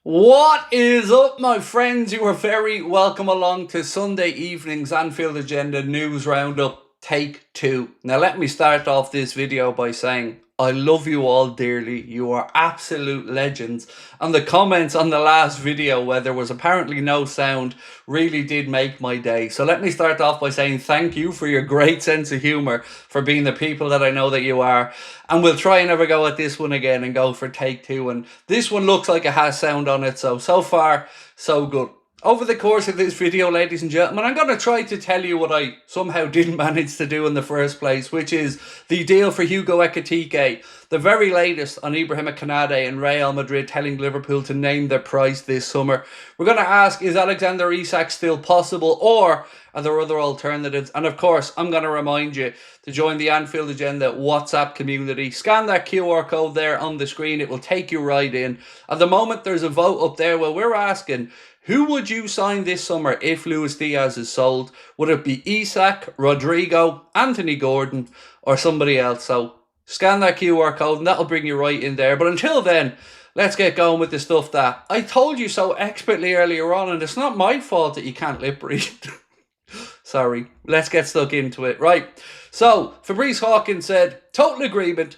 What is up, my friends? You are very welcome along to Sunday evening's Anfield Agenda News Roundup Take 2. Now let me start off this video by saying I love you all dearly. You are absolute legends. And the comments on the last video where there was apparently no sound really did make my day. So let me start off by saying thank you for your great sense of humour, for being the people that I know that you are. And we'll try and never go at this one again and go for take 2. And this one looks like it has sound on it. So far, so good. Over the course of this video, ladies and gentlemen, I'm going to try to tell you what I somehow didn't manage to do in the first place, which is the deal for Hugo Ekitike, the very latest on KONATE and Real Madrid telling Liverpool to name their price this summer. We're going to ask, is Alexander Isak still possible, or are there other alternatives? And of course, I'm going to remind you to join the Anfield Agenda WhatsApp community. Scan that QR code there on the screen. It will take you right in. At the moment, there's a vote up there where we're asking, who would you sign this summer if Luis Diaz is sold? Would it be Isak, Rodrigo, Anthony Gordon, or somebody else? So scan that QR code and that'll bring you right in there. But until then, let's get going with the stuff that I told you so expertly earlier on, and it's not my fault that you can't lip read. Sorry, let's get stuck into it. Right, so Fabrice Hawkins said, total agreement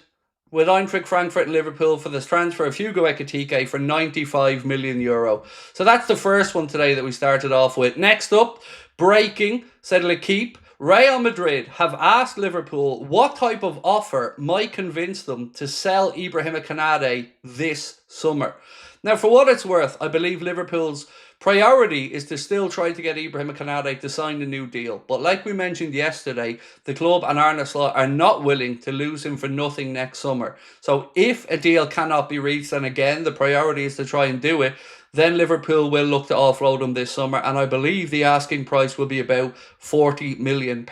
with Eintracht Frankfurt and Liverpool for this transfer of Hugo Ekitike for €95 million. So that's the first one today that we started off with. Next up, breaking, said L'Equipe, Real Madrid have asked Liverpool what type of offer might convince them to sell Ibrahima Konate this summer. Now, for what it's worth, I believe Liverpool's priority is to still try to get Ibrahima Konate to sign a new deal. But like we mentioned yesterday, the club and Arne Slot are not willing to lose him for nothing next summer. So if a deal cannot be reached, and again, the priority is to try and do it, then Liverpool will look to offload him this summer, and I believe the asking price will be about £40 million.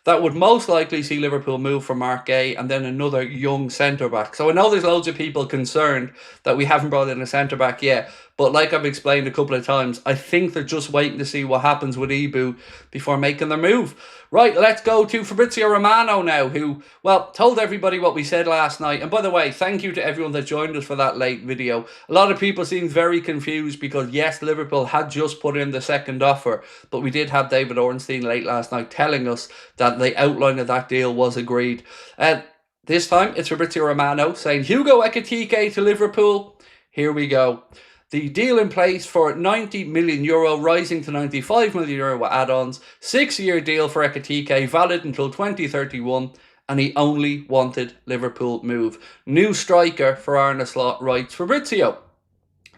That would most likely see Liverpool move for Mark Gay and then another young centre-back. So I know there's loads of people concerned that we haven't brought in a centre-back yet, but like I've explained a couple of times, I think they're just waiting to see what happens with Ibu before making their move. Right, let's go to Fabrizio Romano now, who, well, told everybody what we said last night. And by the way, thank you to everyone that joined us for that late video. A lot of people seemed very confused because, yes, Liverpool had just put in the second offer, but we did have David Ornstein late last night telling us that the outline of that deal was agreed. This time, it's Fabrizio Romano saying, Hugo Ekitike to Liverpool. Here we go. The deal in place for €90 million, rising to €95 million with add-ons. 6-year deal for Ekitike, valid until 2031, and he only wanted Liverpool move. New striker for Arne Slot, writes Fabrizio.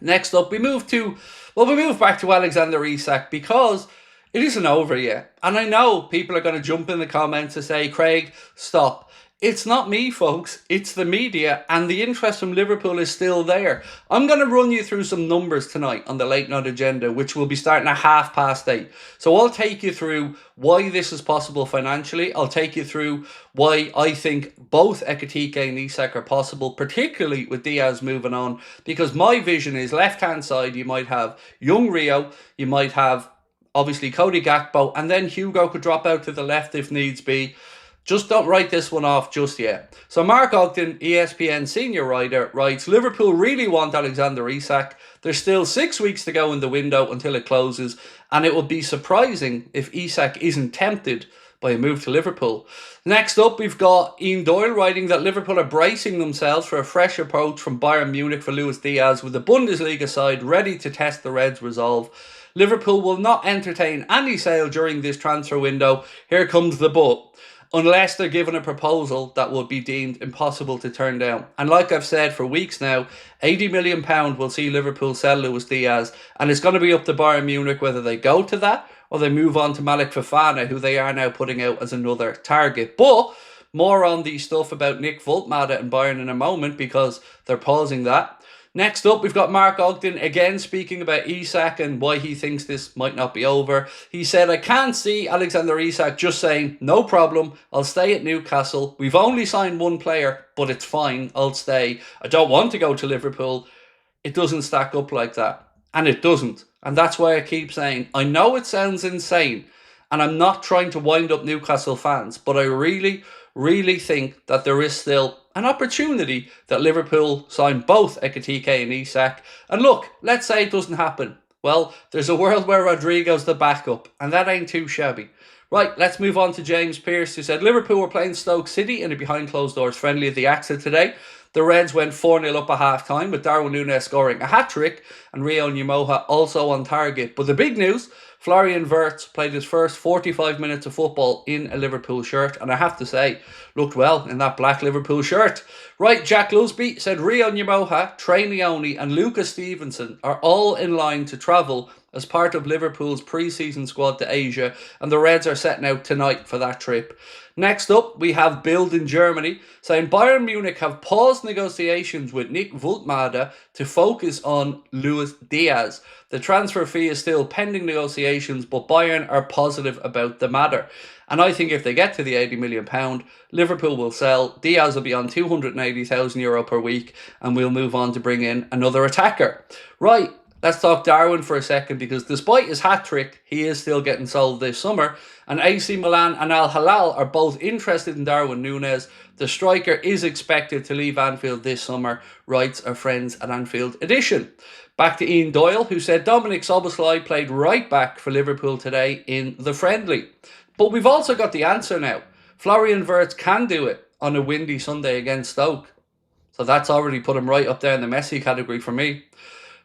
Next up, we move back to Alexander Isak because it isn't over yet. And I know people are going to jump in the comments to say, Craig, stop. It's not me, folks. It's the media, and the interest from Liverpool is still there. I'm going to run you through some numbers tonight on the late night agenda, which will be starting at 8:30. So I'll take you through why this is possible financially. I'll take you through why I think both Ekitike and Isak are possible, particularly with Diaz moving on, because my vision is left-hand side, you might have young Rio, you might have obviously Cody Gakpo, and then Hugo could drop out to the left if needs be. Just don't write this one off just yet. So Mark Ogden, ESPN senior writer, writes, Liverpool really want Alexander Isak. There's still 6 weeks to go in the window until it closes, and it would be surprising if Isak isn't tempted by a move to Liverpool. Next up, we've got Ian Doyle writing that Liverpool are bracing themselves for a fresh approach from Bayern Munich for Luis Diaz, with the Bundesliga side ready to test the Reds' resolve. Liverpool will not entertain any sale during this transfer window. Here comes the but. Unless they're given a proposal that will be deemed impossible to turn down. And like I've said for weeks now, £80 million will see Liverpool sell Luis Diaz, and it's going to be up to Bayern Munich whether they go to that or they move on to Malik Fofana, who they are now putting out as another target. But more on the stuff about Nick Voltmada and Bayern in a moment, because they're pausing that. Next up, we've got Mark Ogden, again speaking about Isak and why he thinks this might not be over. He said, I can't see Alexander Isak just saying, no problem, I'll stay at Newcastle. We've only signed one player, but it's fine, I'll stay. I don't want to go to Liverpool. It doesn't stack up like that. And it doesn't. And that's why I keep saying, I know it sounds insane, and I'm not trying to wind up Newcastle fans, but I really think that there is still an opportunity that Liverpool sign both Ekitike and Isak. And look, let's say it doesn't happen. Well, there's a world where Rodrigo's the backup, and that ain't too shabby. Right, let's move on to James Pearce, who said Liverpool were playing Stoke City in a behind-closed-doors friendly at the AXA today. The Reds went 4-0 up at half-time, with Darwin Núñez scoring a hat-trick and Rio Nyamoha also on target. But the big news, Florian Wirtz played his first 45 minutes of football in a Liverpool shirt, and I have to say, looked well in that black Liverpool shirt. Right, Jack Lusby said Rio Nyamoha, Trey Leone and Lucas Stevenson are all in line to travel as part of Liverpool's pre-season squad to Asia, and the Reds are setting out tonight for that trip. Next up, we have Bild in Germany, saying Bayern Munich have paused negotiations with Nick Woltemade to focus on Luis Diaz. The transfer fee is still pending negotiations, but Bayern are positive about the matter. And I think if they get to the £80 million, Liverpool will sell. Diaz will be on €280,000 per week, and we'll move on to bring in another attacker. Right. Let's talk Darwin for a second, because despite his hat-trick, he is still getting sold this summer. And AC Milan and Al Hilal are both interested in Darwin Núñez. The striker is expected to leave Anfield this summer, writes our friends at Anfield Edition. Back to Ian Doyle, who said Dominic Szoboszlai played right back for Liverpool today in the friendly. But we've also got the answer now. Florian Wirtz can do it on a windy Sunday against Stoke. So that's already put him right up there in the messy category for me.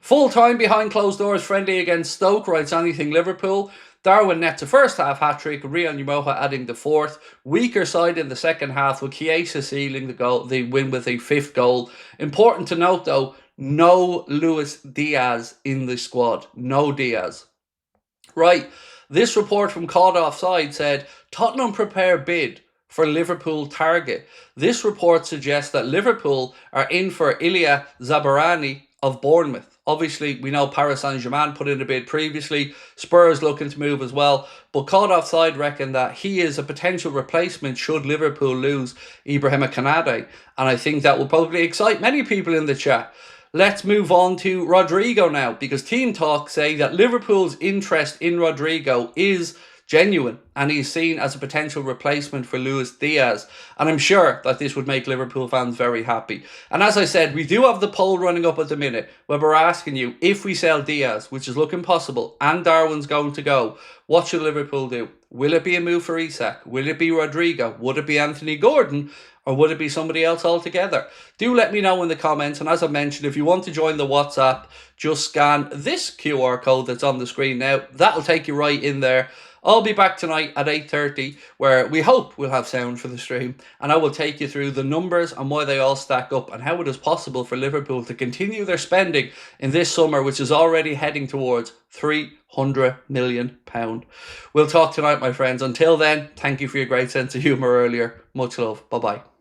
Full time behind closed doors friendly against Stoke, writes Anything Liverpool. Darwin nets a first half hat-trick, Rio Nyamoha adding the fourth. Weaker side in the second half, with Chiesa sealing the win with a fifth goal. Important to note though, no Luis Diaz in the squad. No Diaz. Right, this report from Caught Offside said Tottenham prepare bid for Liverpool target. This report suggests that Liverpool are in for Ilya Zabarani of Bournemouth. Obviously, we know Paris Saint-Germain put in a bid previously. Spurs looking to move as well. But Caught Offside reckon that he is a potential replacement should Liverpool lose Ibrahim KONATE. And I think that will probably excite many people in the chat. Let's move on to Rodrigo now, because Team Talk say that Liverpool's interest in Rodrigo is genuine, and he's seen as a potential replacement for Luis Diaz. And I'm sure that this would make Liverpool fans very happy. And as I said, we do have the poll running up at the minute where we're asking you, if we sell Diaz, which is looking possible, and Darwin's going to go, what should Liverpool do? Will it be a move for Isak? Will it be Rodrigo? Would it be Anthony Gordon? Or would it be somebody else altogether? Do let me know in the comments. And as I mentioned, if you want to join the WhatsApp, just scan this QR code that's on the screen now. That'll take you right in there. I'll be back tonight at 8:30, where we hope we'll have sound for the stream, and I will take you through the numbers and why they all stack up and how it is possible for Liverpool to continue their spending in this summer, which is already heading towards £300 million. We'll talk tonight, my friends. Until then, thank you for your great sense of humour earlier. Much love. Bye-bye.